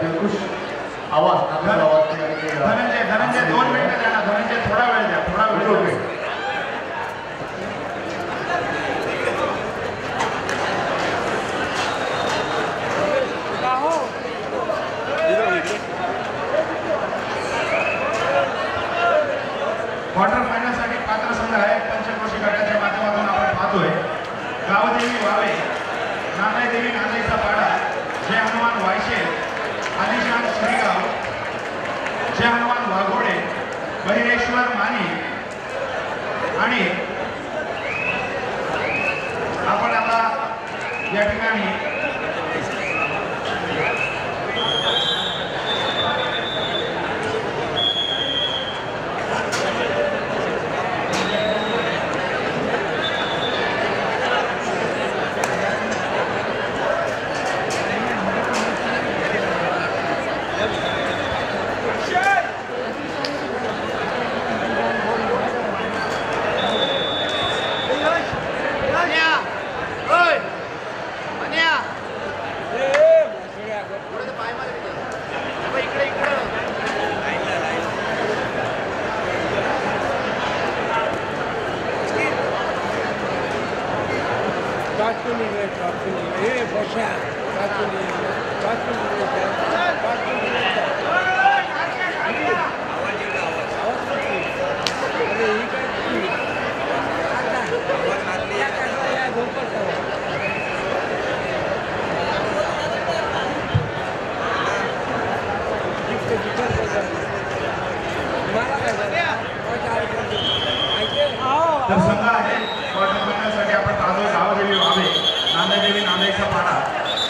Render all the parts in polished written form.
दिलखुश आवाज धनंजय 2 मिनिटं द्या ना. धनंजय थोडा वेळ द्या, थोडा वेळ. क्वार्टर फायनल साठी पात्र संघ आहे पंचक्रोशी गटाच्या माध्यमातून आपण पाहतोय. गावदेवी वावे, नांदाईदेवी नांदाईचा पाडा, जय हनुमान वायशे, आलिशान श्रीगाव, जय हनुमान वाघोडे, बहिरेश्वर मानी. आणि आपण आता या ठिकाणी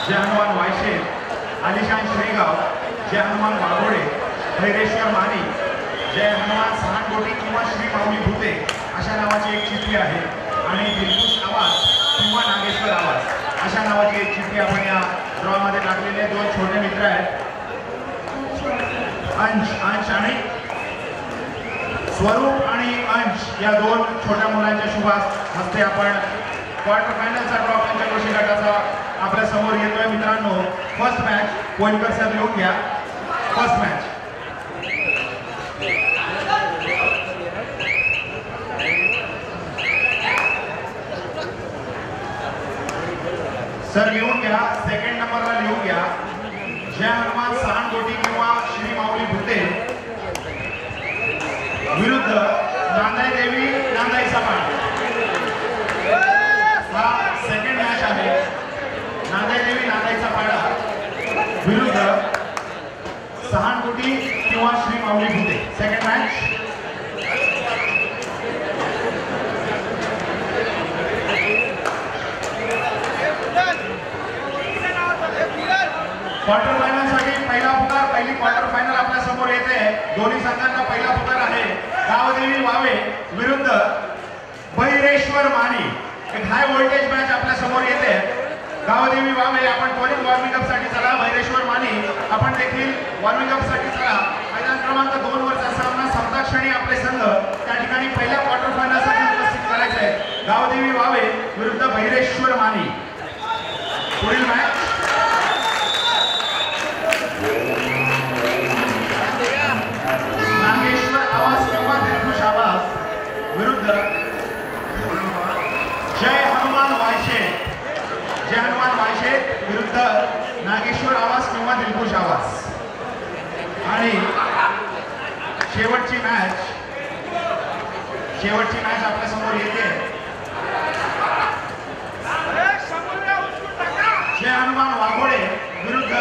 जय हनुमान वायशे, आलिशान श्रीगाव, जय हनुमान वाघोडे, भैरेश्वर मानी, जय हनुमान सहानकोटी किंवा श्री माऊली भूते अशा नावाची एक चिठ्ठी आहे. आणि दिलखुश आवाज किंवा नागेश्वर आवाज अशा नावाची एक चिठ्ठी आपण या ड्रॉमध्ये टाकलेले 2 छोटे मित्र आहेत. अंश आणि स्वरूप आणि अंश या 2 छोट्या मुलांच्या शुभ हस्ते आपण क्वार्टर फायनलचा ड्रॉ पंचक्रोशी गटाचा आपल्या समोर येतोय. मित्रांनो, फर्स्ट मॅच कोणकर सर लिहून घ्या. फर्स्ट मॅच सर लिहून घ्या. सेकंड नंबरला लिहून घ्या जय हनुमान सहानकोटी किंवा श्री माऊली भूते विरुद्ध नांदाईदेवी नांदाईचा पाडा. हा सेकंड मॅच आहे. नांदाईदेवी नांदाईचा पाडा विरुद्ध सहानकोटी किंवा श्री माऊली भूते. सेकंड मॅच क्वार्टर फायनल साठी पहिला पुकार, पहिली क्वार्टर फायनल आपल्या समोर येते. दोन्ही संघांना पहिला पुकार आहे गावदेवी वावे विरुद्ध बहिरेश्वर मानी. एक हाय व्होल्टेज मॅच आपल्या समोर येते. गावदेवी वावे आपण त्वरित वॉर्मिंग अप साठी चला. भैरेश्वर मानी आपण देखील वॉर्मिंग अप साठी चला. मैदान क्रमांक 2 वरचा सामना संपताक्षणी आपले संघ त्या ठिकाणी पहिल्या क्वार्टर फायनल साठी उपस्थित करायचे आहे. गावदेवी वावे विरुद्ध भैरेश्वर मानी. पुढील मॅच नागेश्वर आवाज किंवा दिलखुश आवाज विरुद्ध जय हनुमान वायशे. जय हनुमान वायशे विरुद्ध नागेश्वर आवाज किंवा दिलखुश आवाज. आणि शेवटची मॅच आपल्या समोर येते. जय हनुमान वाघोडे विरुद्ध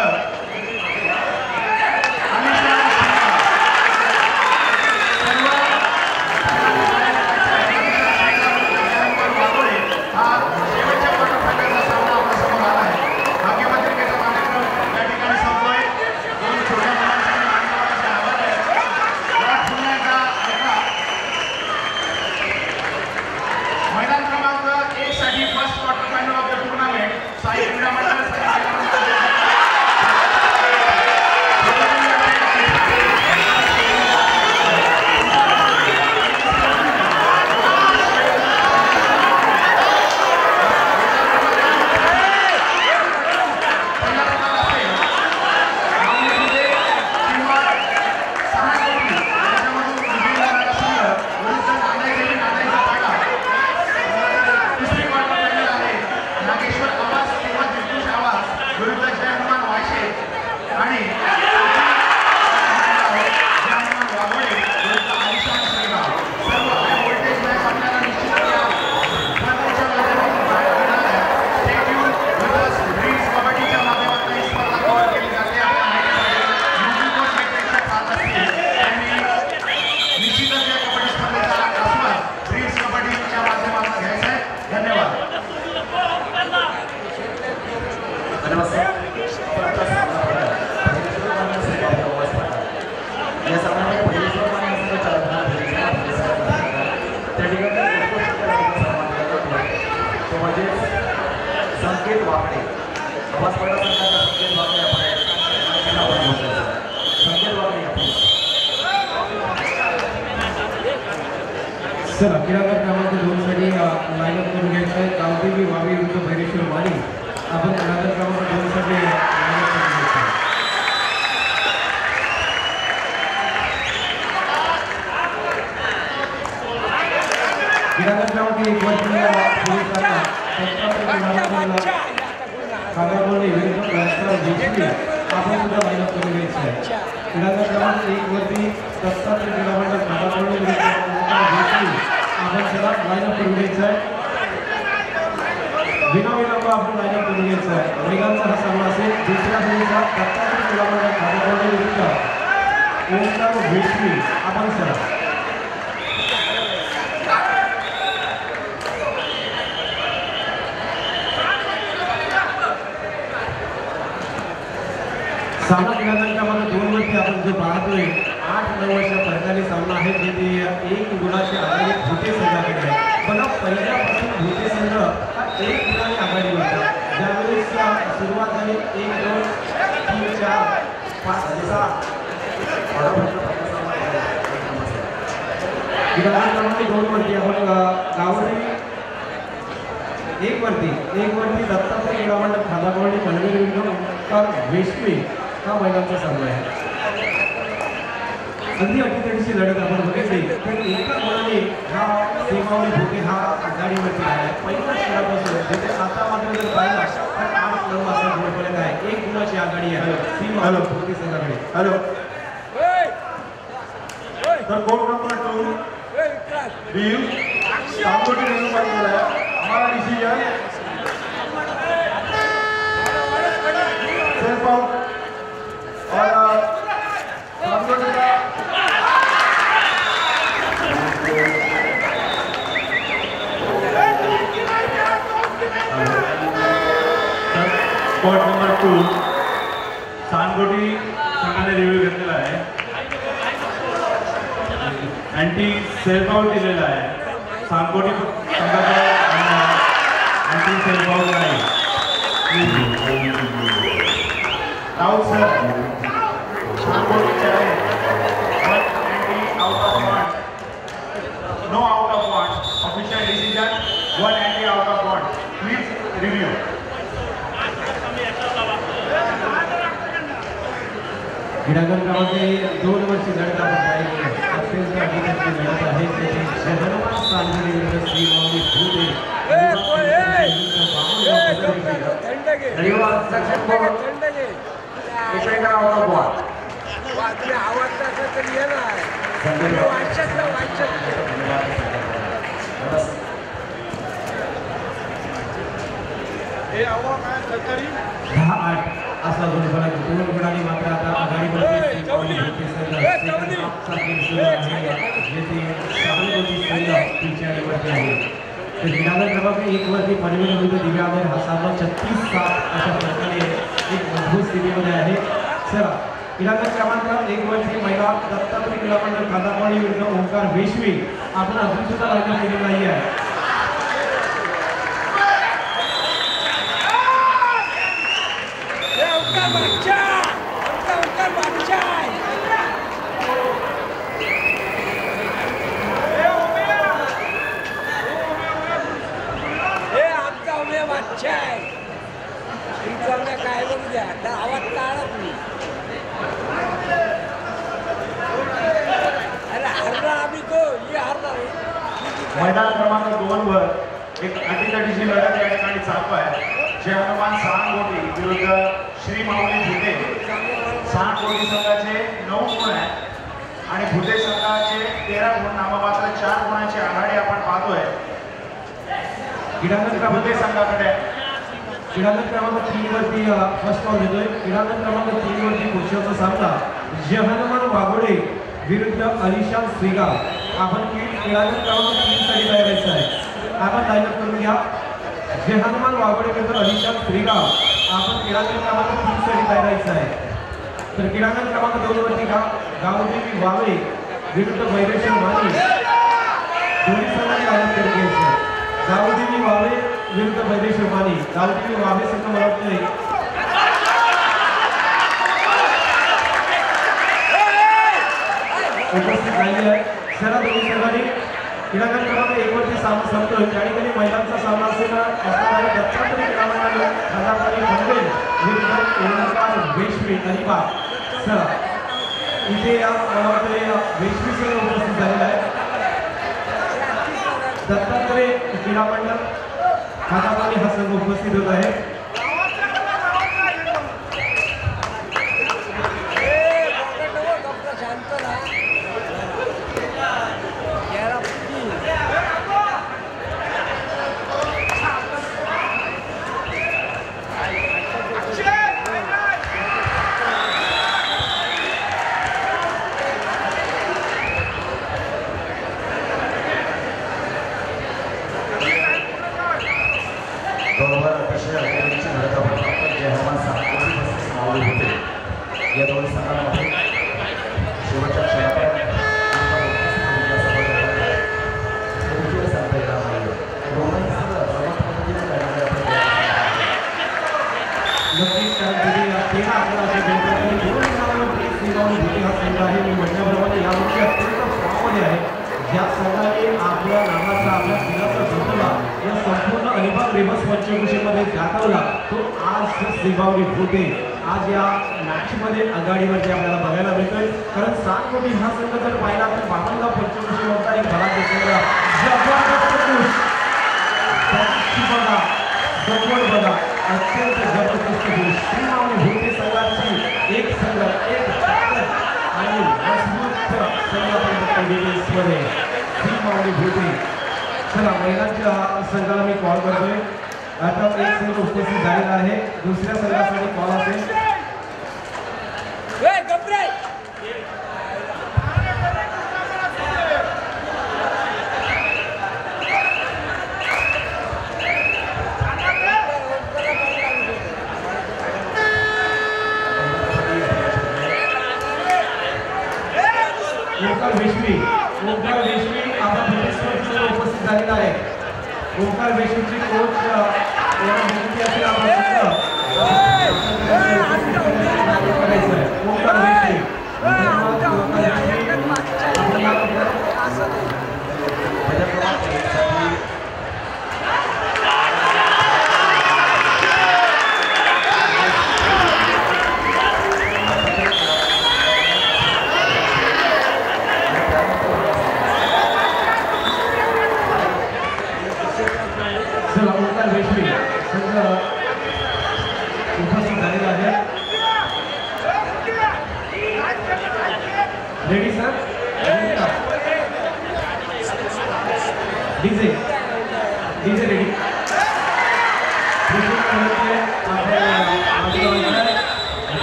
चला क्रीडागट क्रमांक 2 साठी लाईनअप करून घ्यायचं आहे. गावदेवी वावी विरुद्ध भैरेश्वर मानी. आपण क्रीडागट क्रमांक 2 साठी लाईनअप करून घ्यायचं आहे. क्रीडागट क्रमांक 1 वरती खानागोंडे विरुद्ध प्रस्ताव जिंकली. आपण सुद्धा लाईनअप करून घ्यायचं आहे. क्रीडागट क्रमांक 1 वरती दत्तात्रय क्रीडा मंडळ खानागोंडे विरुद्ध आपण त्याला लाईनअप करून घ्यायचं आहे. विनाविलंब आपण लाईनअप करून घ्यायचं आहे. महिलांचा हा सामना असेल. दुसऱ्या फेरीचा दत्तात्रय क्रीडा मंडळ खानागोंडे विरुद्ध ओंकार वेशवी. आपण सर सामना क्रीडागट क्रमांक 2 वरती आपण जो पाहतोय 8-9 वर्षा फरकाने सामना आहे. जे 1 गुणाची आघाडी भुते संघाकडे आहे. बघा पहिल्यापासून भुते संघ हा 1 गुणाने आघाडीवर होता. ज्यावेळेस सुरुवात झाली 1, 2, 3, 4, 5, 6 क्रीडागट क्रमांक 2 वरती आपण गावदेवी 1 वरती दत्तात्रय क्रीडा मंडळ खानागोंडे पनवेल विरुद्ध ओंकार वेशवी हा महिलांचा सामना आहे. अगदी अटीतटीची लढत आपण बघितली तर एका गुणाने हा सीमावली भोके हा आघाडीवरती आहे. पहिल्या खेळापासून जिथे आता मात्र जर पाहिला तर 8-9 असा गोल फलक आहे. 1 गुणाची आघाडी आहे सीमावली भोके संघाकडे. हॅलो तर goal number 2 beam Kamakoti Nehru पाहिजे आहे. हमारा डिसीजन सेल्फ आउट और कामकोटी का स्पॉट नंबर 2 सांगोटी संघाने रिव्ह्यू घेतलेला आहे. अँटी सेल्फ आउट दिलेला आहे. सांगोटी संघाचा अँटी सेल्फ आउट नाही. आउट सर सांगोटीचे आहे. One anti out of 1. No out of 1. Official decision 1 anti out of 1. Please review. क्रीडागट क्रमांक 2 वरची लढत आपण पाहिली. अत्यंत अटीतटीची लढत आहे. शहरमान सालगडी विरुद्ध श्रीमावली भूते. असा गुण फलक 2 गुणांनी मात्र आता आघाडीवरती श्रीमावली भूते संघ पिछाडीवरती आहे. तर क्रीडागट क्रमांक 1 वरती पनवेल विरुद्ध दिव्यांग हा सामना 36-7 अशा प्रकारे एक मजबूत स्थितीमध्ये आहे. चला क्रीडागट क्रमांक 1 वरती महिला दत्तात्रय क्रीडा मंडळ खानागोंडे विरुद्ध ओंकार वेशवी आपण अजून सुद्धा लाईनअप केली नाही आहे. काय बघू द्या आवाज टाळत मी. अरे हरला आम्ही तो हरला. मैदान क्रमांक 2 वर एक अटीतटीची लढत या ठिकाणी चालू आहे. जे हनुमान सांगोटी विरुद्ध श्री माऊली भुते. सांगोटी संघाचे 9 गुण आहेत आणि भुते संघाचे 13 गुण. नाममात्र 4 गुणांची आघाडी आपण पाहतोय क्रीडागट भुते संघाकडे. क्रीडागट क्रमांक 3 वरती फर्स्ट बॉल देतोय. क्रीडागट क्रमांक 3 वरती पुरुषाचा सामना जे हनुमान वाघोडे विरुद्ध अलिशान श्रीगाव. आपण क्रीडागट क्रमांक 3 साठी तयार व्हायचं आहे. आपण लाईनअप करून घ्या. जे हनुमान वाघोडे विरुद्ध अलिशान श्रीगाव आपण क्रीडागट क्रमांक 3 साठी तयार व्हायचं आहे. तर क्रीडागट क्रमांक 2 वरती गावदेवी वावे विरुद्ध भैरेश्वर मानी दोन्ही संघांनी लाईनअप करून घ्यायचं आहे. गावदेवी वावे विरुद्ध भैरेश्वर मानी. गावदेवी वावे संघ मला वाटतंय उपस्थित राहिले आहे. सरा दोन्ही संघांनी क्रीडांगण क्रमांक 1 वरती सामना संपतोय. त्या ठिकाणी महिलांचा सामना असणारा दत्तात्रय क्रीडांगण खादापारी पनवेल विरुद्ध ओंकार वेश्मी अलिबाग. चला इथे वेश्मी संघ उपस्थित झालेला आहे. दत्तात्रय क्रीडा मंडळ खादापारी हा संघ उपस्थित होत आहे. या दोन संघांमध्ये शेवटच्या क्षणापर्यंत सांगता येणार नाही. दोन्ही संघ सर्वात पद्धतीने लढणारे आपण नक्कीच तेरा अकराशे बेंबळकरी दोन संघांमध्ये श्रीगावली भुते हा संघ आहे. मी म्हटल्याप्रमाणे यावर्षी अत्यंत फॉर्ममध्ये आहे. ज्या संघाने आपल्या नावाचा आपल्या जिल्ह्याचा जोडला या संपूर्ण अलिबाग रेबस पंचक्रोशीमध्ये दाखवला तो आज श्रीगावली भुते आज या मॅचमध्ये आघाडीवरती आपल्याला बघायला मिळतोय. कारण 7 कोटी हा संघ जर पाहिला तर बामणगाव पंचक्रोशीमधला एक भराचे संघ जबरदस्त बघा जबर बघा अत्यंत जबरदस्त श्रीगावली भुते संघाची एक संघ एक ताकद आणि मजबूत संघामध्ये श्रीगावली भुते. चला महिलांच्या संघाला मी कॉल करतोय. आता एक संघ उपस्थित झालेला आहे. दुसऱ्या संघासाठी कॉल असेल. ओंकार वेश्मी आपला उपस्थित झालेला आहे. ओंकार वेश्मीची कोच विनंती असेल आपला ओंकार वेश्मी उपस्थित झालेला आहे. Ready sir DJ DJ ready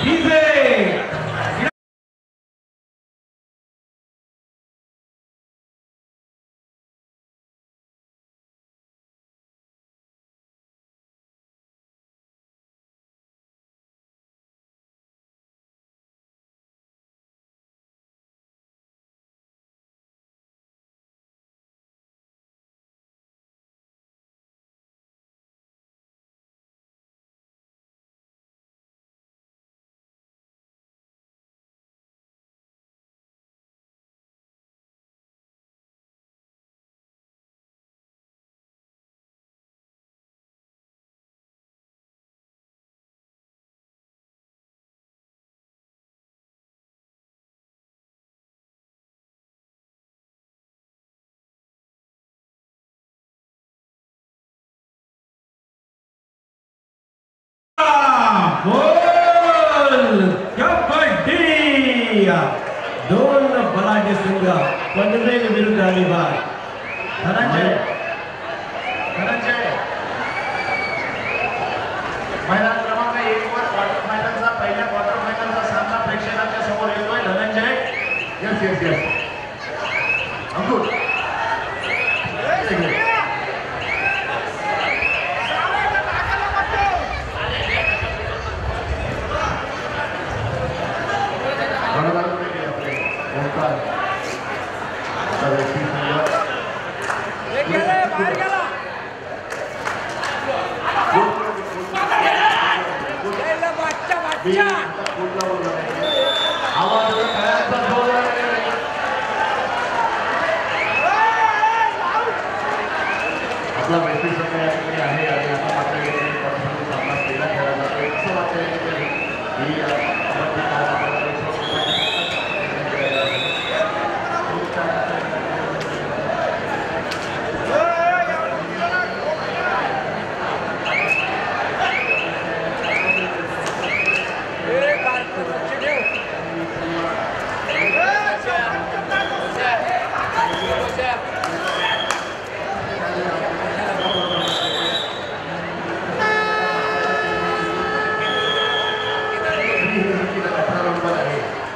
DJ दोन बलाढ्य संघ पनवेल विरुद्ध अलिबाग. धनंजय महिला क्रमांक 1 वर क्वार्टर फायनलचा पहिल्या क्वार्टर फायनलचा सामना प्रेक्षकांच्या समोर येतोय. धनंजय यस यस यस अंकुर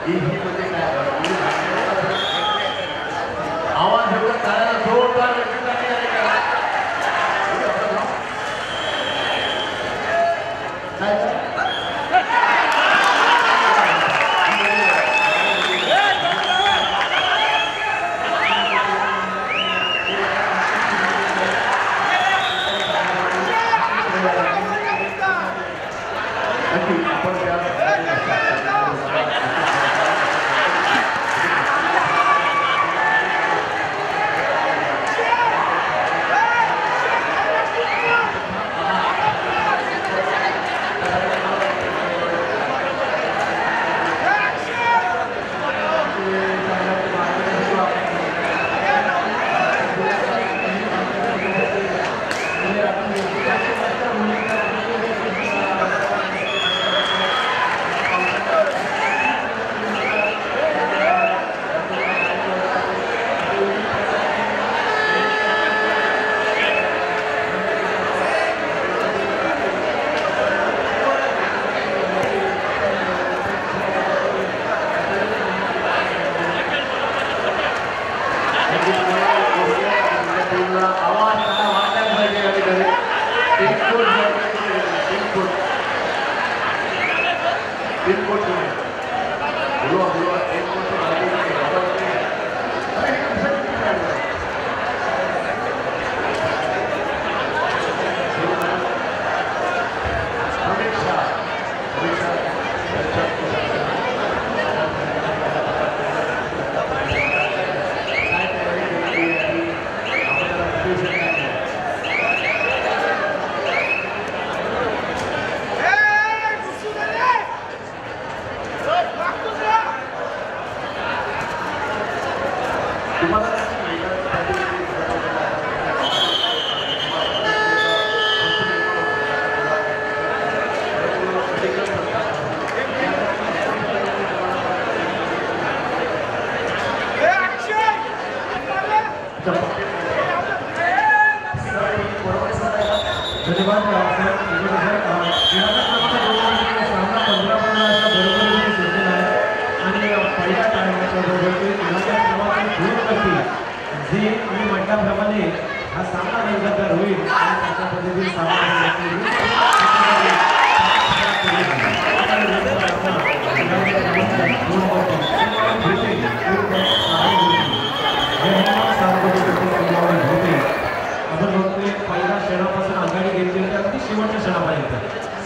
ही म्हणजे काय आवाज एवढा करायला जोरदार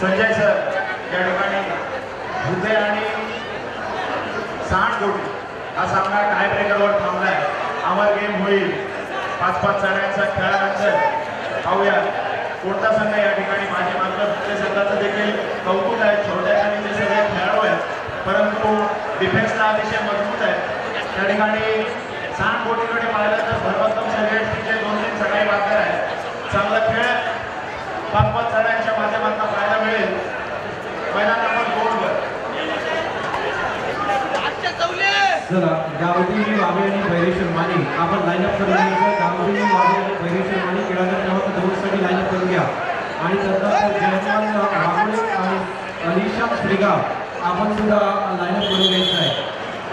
संजय सर या ठिकाणी भुते आणि सांडगोटी हा सामना टाय ब्रेकरवर थांबलाय. अमर गेम होईल. 5-5 चढ्यांचा खेळानंतर पाहूया कोणता संघ या ठिकाणी माझे मात्र भुते संघाचं देखील कौतुक आहे. छोट्या आणि ते सगळे खेळाडू आहेत परंतु डिफेन्सला अतिशय मजबूत आहे. त्या ठिकाणी सांडगोटीकडे पाहिलं तर भरभक्कम शर्यतीचे 2-3 चढाई बाजार आहे. चांगला खेळ 5-5 चढाईच्या माध्यमातून पाहायला मिळेल. मैदान नंबर 2 वर चला गावठी वावे आणि भैरेश्वर माने आपण लाईनअप करून घ्यायचं. गावठी वावे आणि भैरेश्वर माने खेळाडू क्रमांक 2 साठी लाईनअप करून घ्या. आणि नंतर जयमान वाघोळे आणि अलिशा श्रीगाव आपण सुद्धा लाईनअप करून घ्यायचं आहे.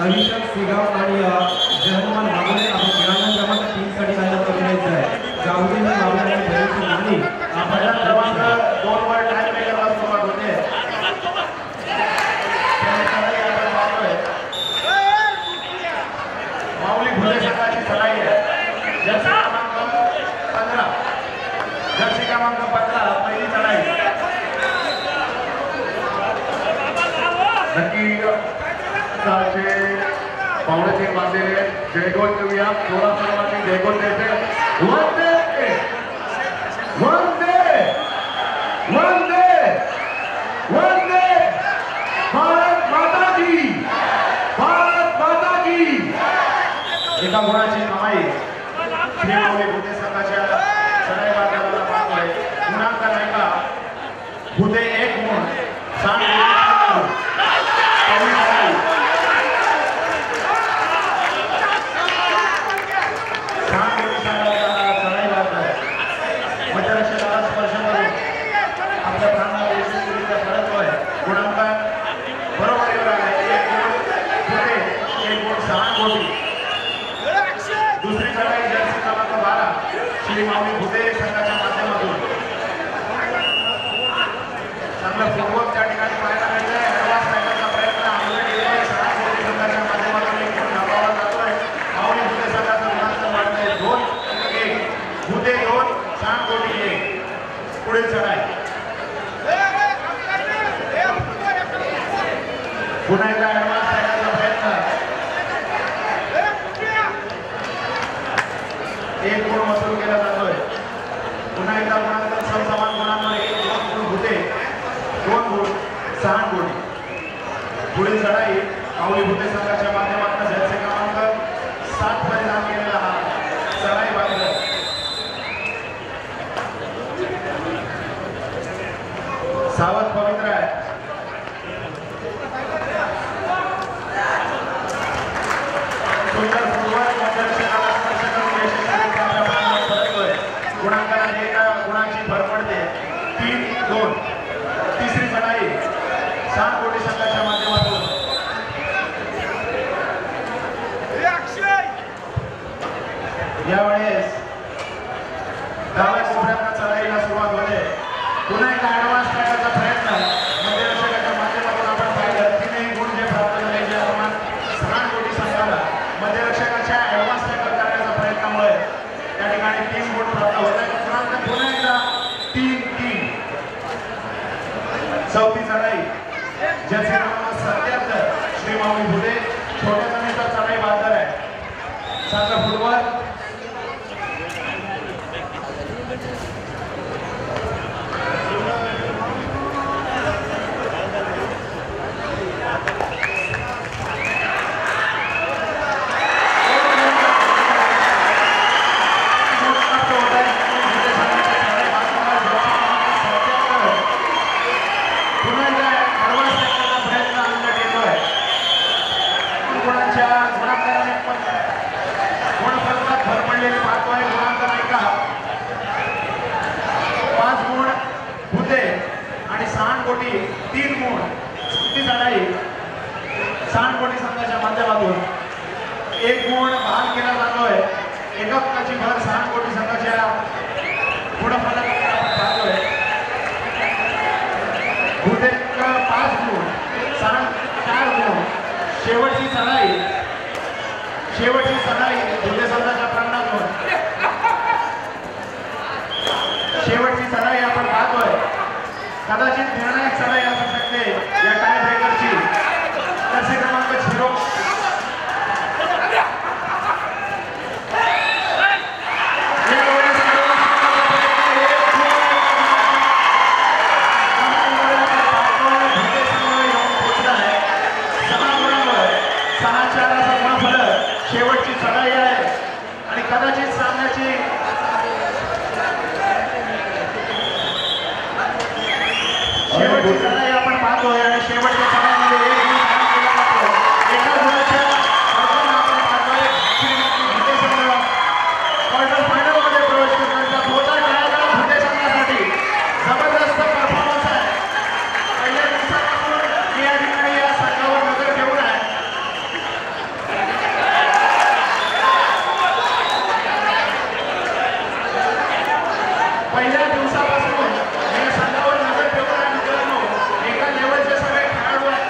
अलिशा श्रीगाव आणि जयमान वाघोळे आपण खेळाडू क्रमांक 3 साठी लाईनअप करून घ्यायचं आहे. गावठी वावे आणि भैरेश्वर माने मैदान क्रमांक 2 वर टाय ब्रेकरला सुरुवात होते. माऊली भुले संघाची चढाई आहे. जर्सी क्रमांक 15 पहिली चढाई. नक्की पावण्याचे बांधलेले जयगोल देऊया. 16 सर्वांनी जयगोल द्यायचे. वंदे वंदे वंदे वंदे भारत माता की, भारत माता की. एका गुणाची कमाई श्री माऊली भुते संघाच्या चढाई बाजाराला पाहतोय. गुणांक नाही का भुते 1 गुण आपल्या प्राणाला यशस्वीरित्या परततोय. गुणांक बरोबरीवर आहे. 1 गुण सांगोटी. दुसरी लढाई जर्सी क्रमांक 12 श्री माऊली भुते संघाच्या माध्यमातून. चांगला फुटबॉल त्या ठिकाणी पाहायला मिळतोय. ऍडव्हान्स टायटलचा प्रयत्न सांगोटी संघाच्या माध्यमातून एक गुण धावावा जातोय. माऊली भुते संघाचं गुणांकन वाढतंय 2-1. भुते 2 सांगोटी 1. पुढील चढाई. पुन्हा एकदा ऍडव्हान्स टायटलचा प्रयत्न. एक गुण वसूल केला जातोय. पुन्हा एकदा गुणांकन समसमान गुणांवर 1-2 गुण भुते 2 गुण सांगोटी. पुढील चढाई माऊली भुते संघाच्या माध्यमातून जर्सी क्रमांक 7 परिधान केलेला हा चढाई बांधला. सावध पवित्र आहे. सुंदर फुटबॉल दर्शकाला स्पर्श करून यशस्वीरित्या आपल्या प्रांतात परततोय. गुणांकनात 1 गुणाची भर पडते. 3-2. तिसरी चढाई सांगोटी संघाच्या माध्यमातून. यावेळेस डाव्या कोपऱ्यातून चढाईला सुरुवात होते. पुन्हा एकदा ऍडव्हान्स टायटलचा प्रयत्न. मध्यरक्षकाच्या माध्यमातून आपण पाहिलं 3 गुण जे प्राप्त झाले जे प्रमाण सांगोटी संघाला मध्यरक्षकाच्या ऍडव्हान्स टायटल करण्याच्या प्रयत्नामुळे त्या ठिकाणी 3 गुण प्राप्त होत आहेत. पुन्हा एकदा 3-3. चौथी चढाई जर्सी क्रमांक 77 श्री माऊली भुते छोट्या जमिनीचा चढाई बहादर आहे. चांगला फुटबॉल. सांगोटी 3 गुण. ती चढाई सांगोटी संघाच्या माध्यमातून 1 गुण बहाल केला जातोय. एका गुणाची भर सांगोटी संघाच्या गुणफलकावर आपण पाहतोय. भुते 5 गुण, सांग 4 गुण. शेवटची चढाई भुते संघाच्या प्रांगणातून. शेवटची चढाई आपण पाहतोय. कदाचित निर्णायक चढाई असू शकते या टाय ब्रेकरची. जर्सी क्रमांक 0 शेवटची चढाई आहे आणि कदाचित सामन्याची शेवटची चढाई आपण पाहतोय आणि शेवटच्या चढाईमध्ये 1 गुण केला जातो. एका गुणाच्या फरकाने आपण पाहतोय भुते संघ क्वार्टर फायनल मध्ये प्रवेश करण्याचा मोठा खेळाडू भुते संघासाठी जबरदस्त परफॉर्मन्स आहे. पहिल्या दिवसापासून या ठिकाणी या संघावर नजर ठेवून आहे. पहिल्या दिवसापासून या संघावर नजर ठेवून आहे. मित्रांनो, एका लेवलचे सगळे खेळाडू आहेत.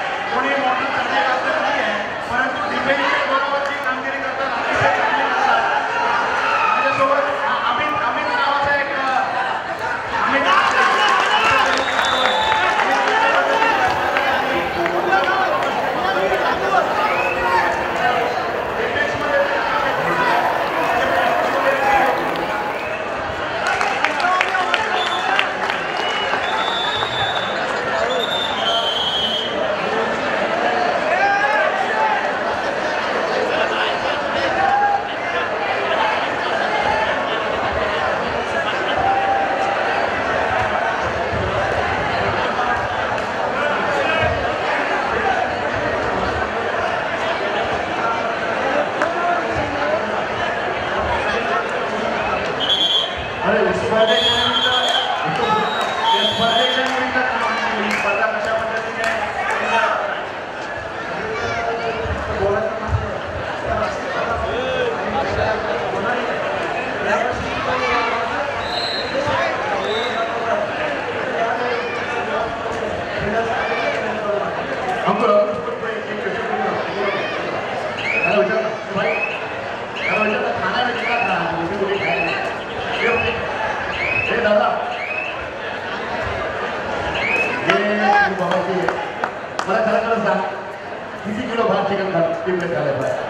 किलो भात चिकन टीमने खाल्लं पाहिजे.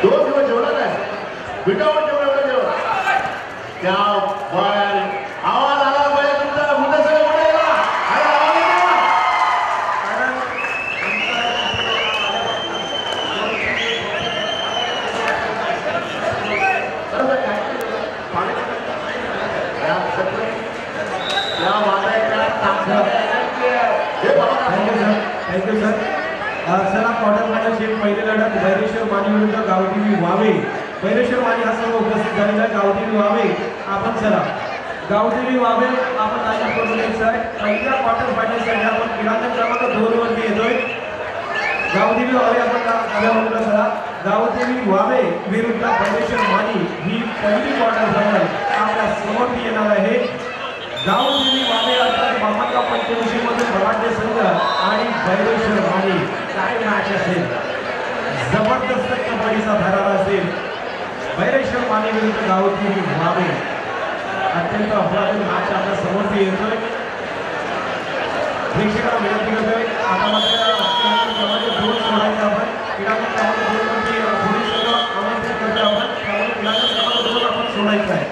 2 दिवस जेवला नाही विटावून जेवढं जेवण त्या बाहेर आवाज आला पाहिजे तुमचा मुद्दा सगळं मोठा गेला अरे आवाज येतो बरोबर काय या वादाच्या ताकद हे बघा थँक्यू सर. चला क्वार्टर फायनलची पहिली लढत भैरेश्वर माने विरुद्ध गावदेवी वावे. भैरेश्वर माने हा सर्व उपस्थित झालेला गावदेवी वावे. आपण चला गावदेवी वावे आपण लाईन करून घ्यायचं आहे. पहिल्या क्वार्टर फायनलसाठी आपण क्रीडांगण क्रमांक 2 वरती येतोय. गावदेवी वावे आपण आल्यावर चला गावदेवी वावे विरुद्ध भैरेश्वर माने ही पहिली क्वार्टर फायनल आपल्या समोर येणार आहे. गावदेवी वावे अर्थात मामाका पंचवीशी मधून मराठे संघ आणि भैरेश्वर माने काय मॅच असेल जबरदस्त कबड्डीचा धरारा असेल. भैरेश्वर माने विरुद्ध गावदेवी वावे अत्यंत अफलातून मॅच आपल्या समोर येतोय. प्रेक्षकांना विनंती करतोय आता मात्र क्रमांक 2 सोडायचं आपण क्रीडांगण क्रमांक 2 वरती पुढील संघ आमंत्रित करतोय आपण त्यामुळे क्रीडांगण क्रमांक 2 आपण सोडायचं आहे.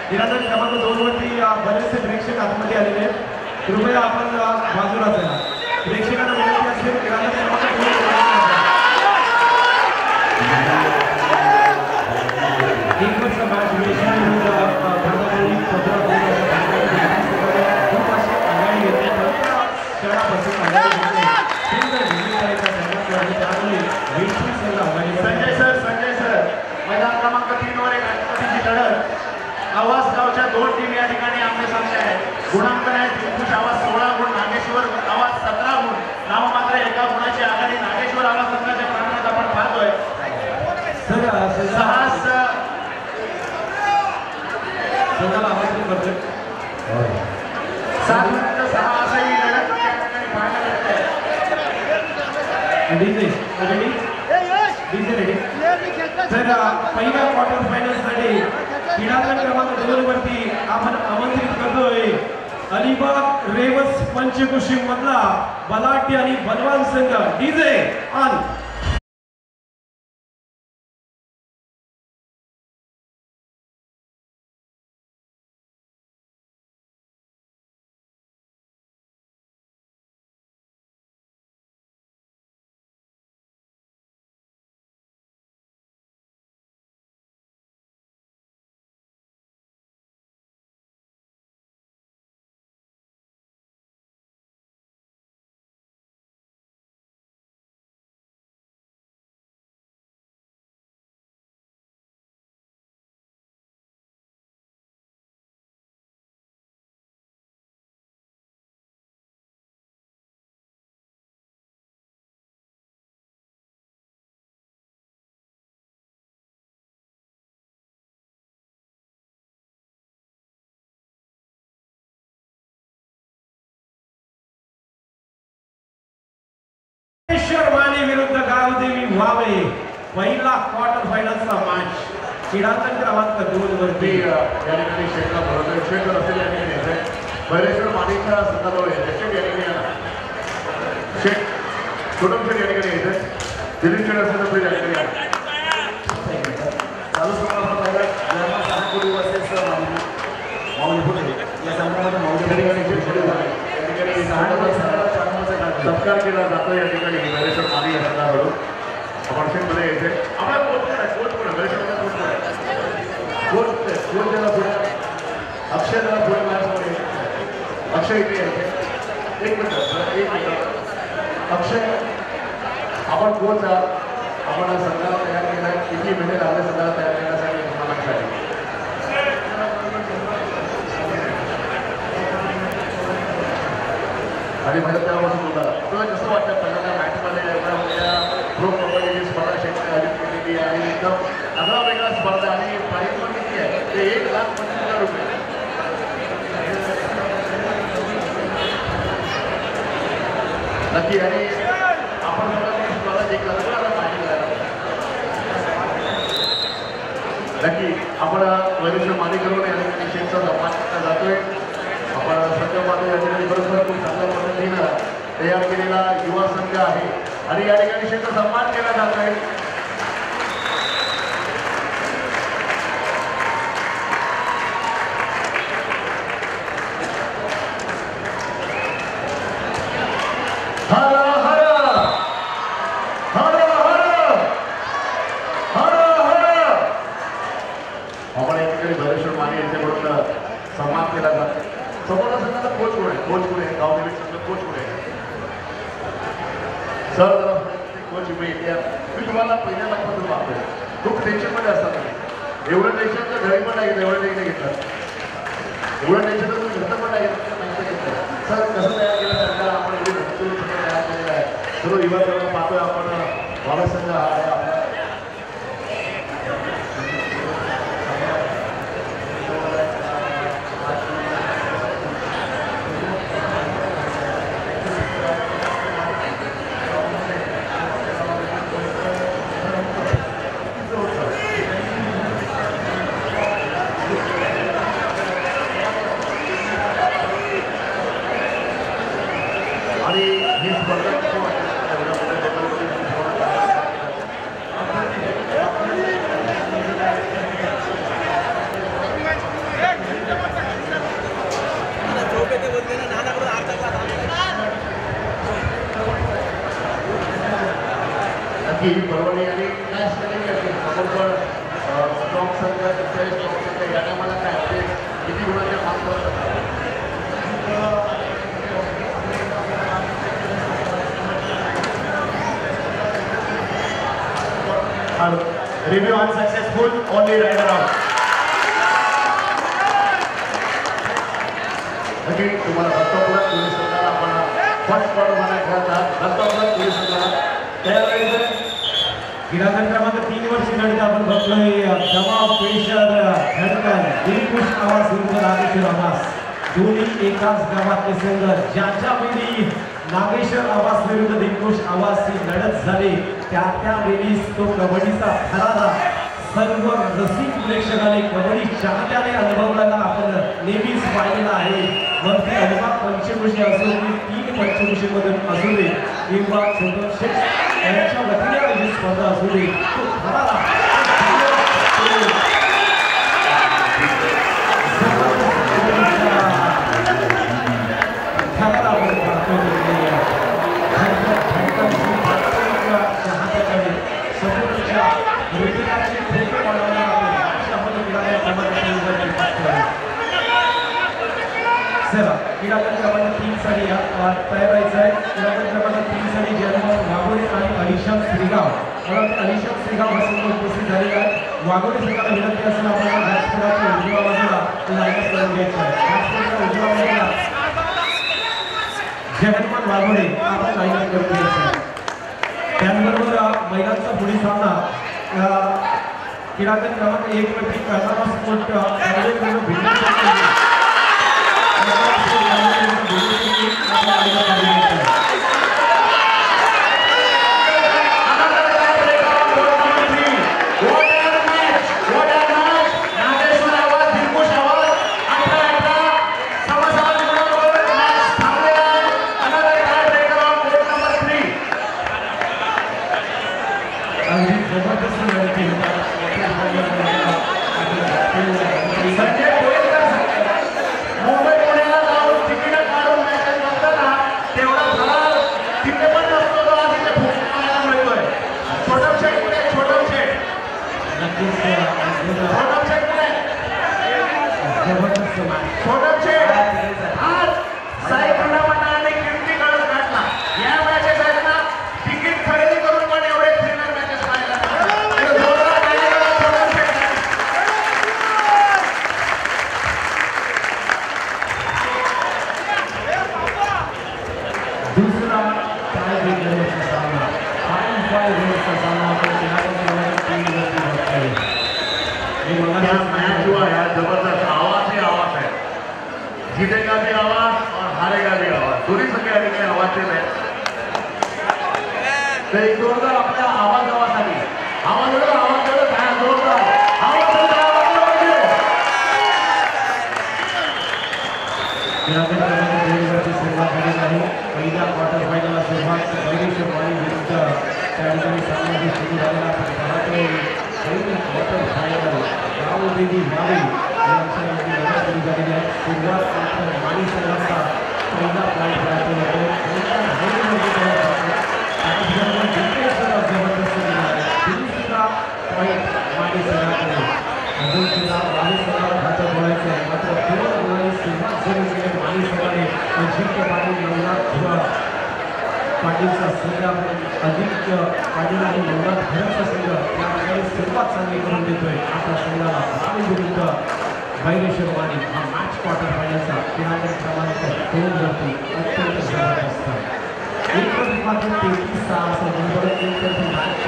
क्रीडांगण क्रमांक 2 वरती बरेचसे प्रेक्षक आतमध्ये आलेले आहेत. कृपया आपण बाजूला चला. प्रेक्षकांना विनंती असेल क्रीडांगण क्रमांक 2 एक वर्ष मॅच संजय सर मैदान क्रमांक 3 वर एक गणपतीची लढत आवाज गावच्या 2 टीम या ठिकाणी आमने सामने आहे. गुणांकन आहे दिलखुश आवाज 16 गुण नागेश्वर आवाज 17 गुण नाममात्र एका गुणाची आघाडी नागेश्वर आवाज संघाच्या प्रांगणात आपण पाहतोय. संघाला आमंत्रित करतोय. 7-6 असं ही लढत त्या ठिकाणी पाहायला मिळते. तर पहिल्या क्वार्टर फायनलसाठी क्रीडांगण क्रमांक 2 वरती आपण आमंत्रित करतोय अलिबाग रेवस पंचकुशी मधला बलाढ्य आणि बलवान संघ. DJ on. भैरेश्वर माने विरुद्ध गावदेवी वावे पहिला क्वार्टर फायनलचा मॅच क्रीडांगण क्रमांक 2 वरती या ठिकाणी शेखला भरवतोय. शेख असेल या ठिकाणी येते भैरेश्वर मानेच्या संघाजवळ येते. शेख या ठिकाणी शेख कुटुंब शेख या ठिकाणी येते. दिलीप शेख असेल तर या ठिकाणी आहे. चालू समारोह पहिला जर्मन सानकुडी वर्सेस माऊली पुणे या संघामध्ये माऊली या ठिकाणी शेख सुरू झाले. या ठिकाणी 6 सत्कार केला जातो. या ठिकाणी भैरेश्वर माने या संघाकडून आपण शेखमध्ये येते. आपला कोच कोण आहे भैरेश्वरचा कोच त्याला पुढे अक्षय त्याला पुढे मॅचमध्ये अक्षय इथे यायचे. एक मिनिट अक्षय आपण कोच आहात. आपण संघाला तयार केला आहे. किती महिने लागले संघाला तयार करण्यासाठी टुर्नामेंटसाठी आणि मला त्यापासून होता आपल्याला कसं वाटतं पहिल्यांदा मॅचमध्ये एवढ्या मोठ्या प्रो कबड्डीची स्पर्धा शेतकरी आयोजित केलेली आहे. एकदम आगळा वेगळा स्पर्धा आणि प्राईज पण किती आहे ते 1,25,000 रुपये. नक्की आणि आपण स्पर्धा जिंकला पाहिजे. नक्की आपण भैरेश्वर माने करून या ठिकाणी शेखचा सन्मान केला जातोय. आपण संजय माधव या ठिकाणी बरोबर खूप चांगल्या पद्धतीनं तयार केलेला युवा संघ आहे आणि या ठिकाणी क्षेत्र सन्मान केला जात आहे. आपण या ठिकाणी भरेश्वर माने यांच्याकडून सन्मान केला जातो. समोर संघाचा कोच कोण आहे? कोच कोण आहे? गाव विवेक संघ कोच कोण आहे? सर जरा कोच मी तुम्हाला पहिल्या लाखापासून पाहतोय. खूप टेन्शनमध्ये असतात. एवढं टेन्शन तर घरी पण नाही घेतलं, एवढं टेन्शन घेतलं. एवढं टेन्शन तर तुम्ही घरचं पण नाही घेतलं. सर कसं तयार केलं सरकार? आपण एवढी भरपूर तयार केलेलं आहे. सर्व युवा पाहतोय आपण. बाबा संघ हा आहे आपला. ही परवडी आणि काय स्टॉक संघ या टायमाला काय आपले किती गुणाचे काम करतात. Review unsuccessful, only rider out. नक्की तुम्हाला दत्तोपला पोलीस संघाला आपण फर्स्ट बॉल म्हणा खेळतात. दत्तोपला पोलीस संघाला तयार राहायचं. क्रीडांगण क्रमांक 3 वर शिकवण्यात आपण बघतोय दबाव प्रेशर धडकन दिलखुश आवाज विरुद्ध नागेश्वर आवाज. दोन्ही एकाच गावातले संघ. ज्याच्या वेळी नागेश्वर आवाज विरुद्ध दिलखुश आवाजची लढत झाली त्या वेळी तो कबड्डीचा थरारा सर्व रसिक प्रेक्षकाने कबड्डी चाहत्याने अनुभवलेला आपण नेहमीच पाहिलेला आहे. मग ती अनुभव पंचकृषी असो की 3 पंचकृषीमधून असू दे किंवा छोटे यांच्या वतीने आयोजित स्पर्धा असू दे तो थरारा क्रीडांगण क्रमांक 3 साठी तयार राहायचं आहे. क्रीडांगण क्रमांक 3 साठी जन्म वाघोडे आणि अलिशान श्रीगाव. मला अलिशान श्रीगाव हसून उपस्थित झालेला आहे. वाघोडे संघाला विनंती असेल आपल्याला व्यासपीठाच्या उजव्या बाजूला लाईनच करून घ्यायचं आहे. व्यासपीठाच्या उजव्या बाजूला जगन्मान वाघोडे आपण लाईनच करून घ्यायचं आहे. त्याचबरोबर महिलांचा पुढील सामना क्रीडांगण क्रमांक 1 वरती कर्नाटक स्पोर्ट भिन्न जबरदस्त आवाज ही आवाज है. जीतेगा भी आवाज और हारेगा भी आवाज. दोन्ही संघ या ठिकाणी आवाज देत आहेत. तर एक जोरदार आपल्या आवाजासाठी आवाज काय जोरदार सुरुवात झालेली आहे. पहिल्या क्वार्टर त्या ठिकाणी सामना सुरू झालेला आपण पाहतोय क्वार्टर फायनल गावदेवी मावी यांच्यामध्ये लढत सुरू झालेली आहे. सुरुवात मात्र माणी संघाचा पहिला पॉईंट प्राप्त होतो. जबरदस्त पॉईंट माणी संघाकडे अजून सुद्धा माणी संघाला हातात बोलायचं आहे. मात्र दोन गुणांनी सुरुवात सुरू केली माणी संघाने. अजिंक्य पाटील नवनाथ पाटीलचा संघ अजिंक्य पाटील आणि नवनाथ भरतचा संघ या ठिकाणी सुरुवात चांगली करून देतोय. आपल्या संघाला माणी विरुद्ध भैरेश्वर माणी हा मॅच क्वार्टर फायनलचा क्रमांक 2 वरती अत्यंत जबरदस्त मात्र 33-6 असं बरोबर एकतर्फी मॅच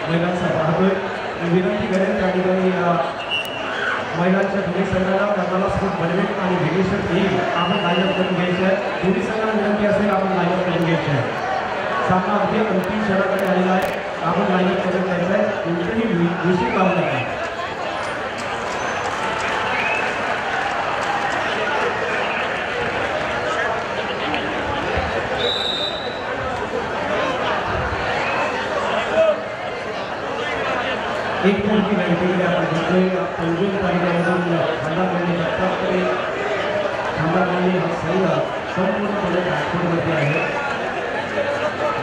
महिलांचा पाहतोय. विनंती करेन त्या ठिकाणी महिलांच्या दोन्ही संघाला कर्नाला स्पोर्ट बनवेल आणि विघ्नेश्वर येईल आपण लाईनअप करून घ्यायचं आहे. दोन्ही संघाला विनंती असेल आपण लाईनअप करून घ्यायचं आहे. सामना अगदी अंतिम क्षणाकडे आलेला आहे. आपण लाईनअप करून घ्यायचं आहे. कोणतेही विषय लावू नका. एक मुलगी लढलेली आपण बघतोय. पंजून तालुक्यामधून खंडापल्ली दत्तात्रय खंडापल्ली हा संघ संपूर्णपणे नागपूरमध्ये आहे.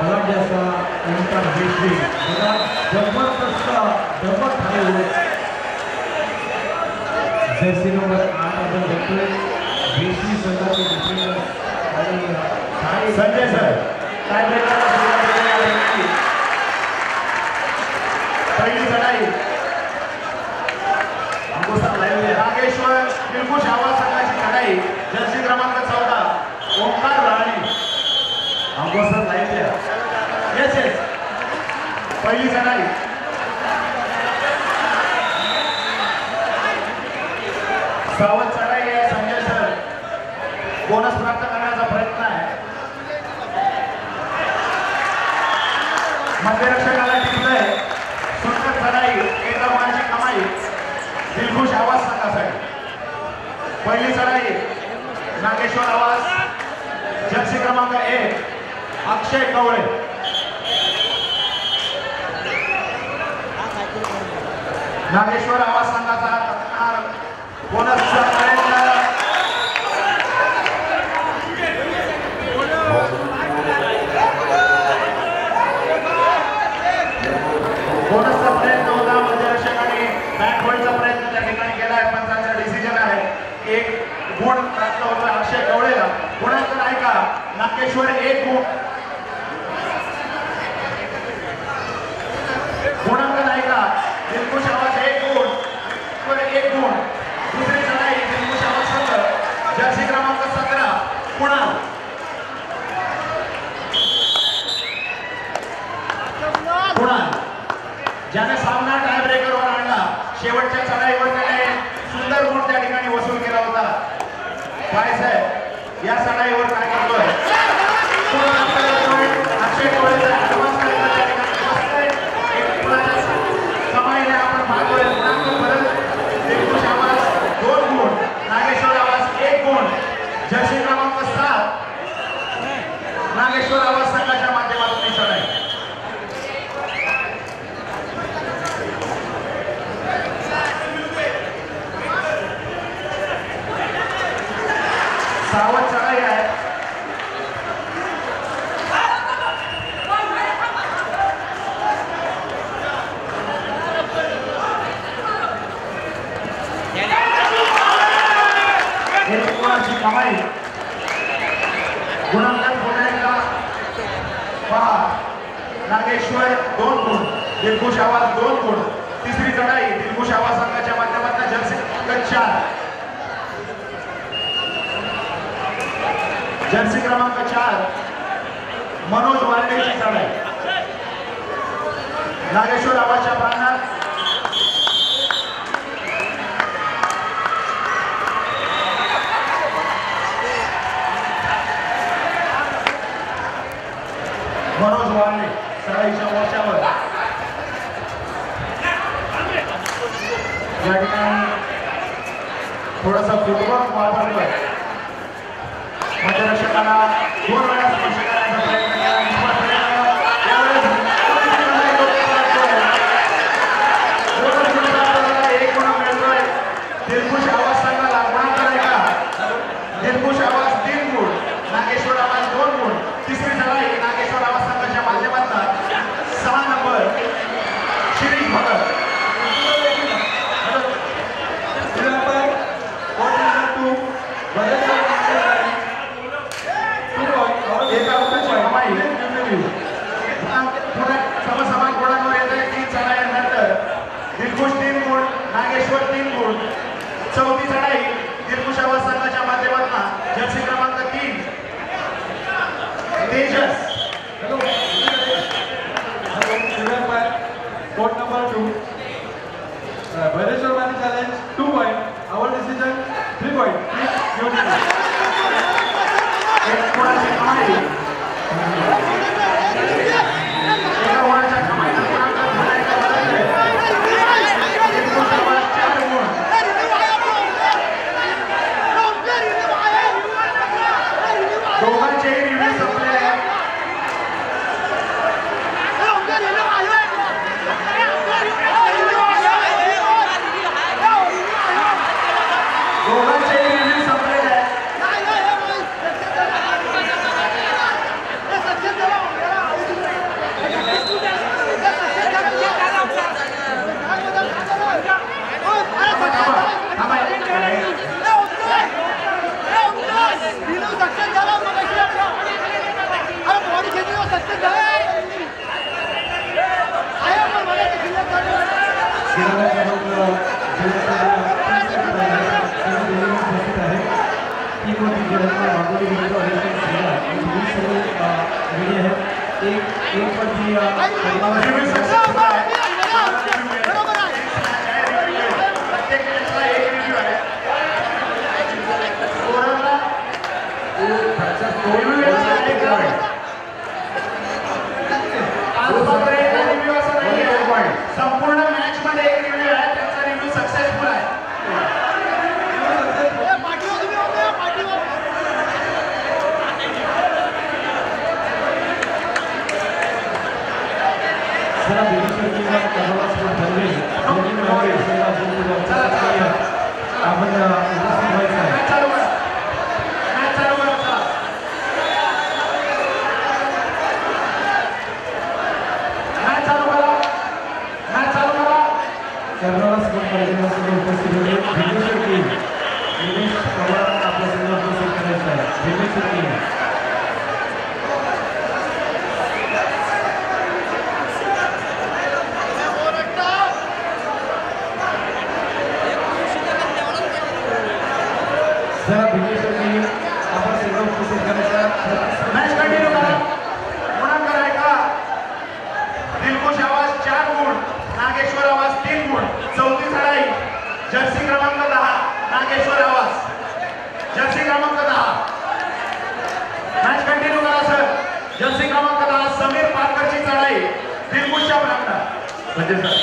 मराठी असा ओंकार देशवी बघा जबरदस्त दमक आहे. जर्सी नंबर 8 आपण बघतोय. देशवी संघाचे डिफेंडर आणि संजय सर काय पहिली चढाई नागेश्वर दिलखुश आवाज संघाची चढाई जर्सी क्रमांक 14 ओंकार राणे अंकोसर लाईव्ह येस येस पहिली चढाई सावध चढाई आहे. संजय सर बोनस प्राप्त करण्याचा प्रयत्न आहे. मध्यरक्षकाला टिकलंय. सुंदर चढाई एक क्रमांकाची कमाई दिलखुश आवाज संघासाठी. पहिली चढाई नागेश्वर आवाज जर्सी क्रमांक 1 अक्षय कवळे. नागेश्वर आवाज संघाचा बोनसचा प्रयत्न होता. मध्यरक्षकाने बॅट होल्डचा प्रयत्न त्या ठिकाणी केला आहे. पंचांचा डिसिजन आहे. एक गुण प्राप्त होतो अक्षय कवळेला. गुणांकन ऐका नागेश्वर 1 गुण. गुणांकन ऐका दिलखुश आवाज 1 गुण 1 गुण. दुसरी चढाई दिलखुश आवाज संघ जर्सी क्रमांक 17 पुणा. ज्याने सामना टाय ब्रेकरवर आणला. शेवटच्या चढाईवर त्याने सुंदर गुण त्या ठिकाणी वसूल केला होता. काय साहेब या चढाईवर काय करतोय अक्षय कवळेचा ऍडव्हान्स करण्यात त्या ठिकाणी कमाईने आपण पाहतोय. परत दिलखुश आवाज 2 गुण नागेश्वर आवाज 1 गुण. जर्सी क्रमांक 7 नागेश्वर आवाज संघाच्या माध्यमातून ही चढाई. सावध चढाई आहे. गुणांची कमाई. गुणांकन पुन्हा एकदा पहा. नागेश्वर 2 गुण दिलखुश आवाज 2 गुण. तिसरी चढाई दिलखुश आवाज संघाच्या माध्यमातून जर्सी 4 जर्सी क्रमांक 4 मनोज वारडेची चढाई. नागेश्वर आवाजच्या प्रांगणात मनोज वारडे चढाईच्या मोर्चावर. या ठिकाणी थोडासा फुटबॉल वापरतोय. मध्यरक्षकाला 2 वेळा स्पर्श करण्याचा प्रयत्न केला. क्रीडा क्रमांक उपस्थित आहे. 3 वरती जयकुमार वाघोडे विरुद्ध अलिशान स्विगा आणि दोन्ही संघ रेडी आहेत. एक वरती प्रत्येक मॅचला एक रिव्ह्यू आहे. स्कोररला रिव्ह्यू संपूर्ण मॅच मध्ये एक रिव्ह्यू आहे. त्यांचा रिव्ह्यू सक्सेसफुल आहे. चला बेगेश्वरची आपण उपस्थित व्हायचं आहे. मॅच चालू करा. मॅच चालू करा. चला. मॅच चालू करा. मॅच चालू करा. कर्नाला स्पोर्ट कार्यक्रमासाठी उपस्थित होते बेगेश्वर टीम. निलेश पवार आपल्या संघ उपस्थित करायचं आहे. बेगेश्वर टीम आपण संघ उपस्थित करायचा. मॅच कंटिन्यू करा. गुणांक आहे का? दिलखुश आवाज 4 गुण, नागेश्वर आवाज 3 गुण. चौथी लढाई जर्सी क्रमांक 10 नागेश्वर आवाज. जर्सी क्रमांक 10 मॅच कंटिन्यू करा सर. जर्सी क्रमांक 10 समीर पारकरची चढाई दिलखुशच्या प्रांगणात. म्हणजे सर